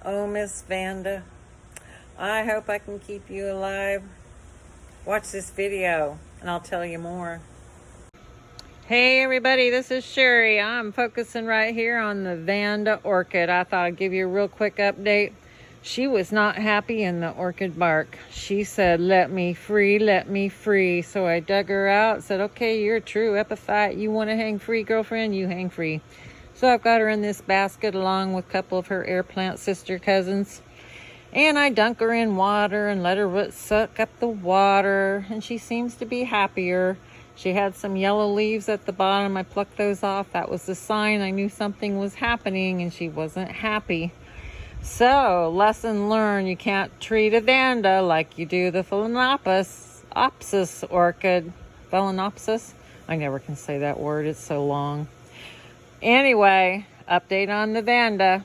Oh, Miss Vanda, I hope I can keep you alive. Watch this video and I'll tell you more. Hey everybody, this is Sherry. I'm focusing right here on the Vanda orchid. I thought I'd give you a real quick update. She was not happy in the orchid bark. She said, let me free, let me free. So I dug her out, said, okay, you're a true epiphyte. You want to hang free, girlfriend? You hang free. So I've got her in this basket along with a couple of her air plant sister cousins. And I dunk her in water and let her roots suck up the water. And she seems to be happier. She had some yellow leaves at the bottom. I plucked those off. That was the sign I knew something was happening and she wasn't happy. So, lesson learned, you can't treat a Vanda like you do the Phalaenopsis orchid. Phalaenopsis? I never can say that word. It's so long. Anyway, update on the Vanda.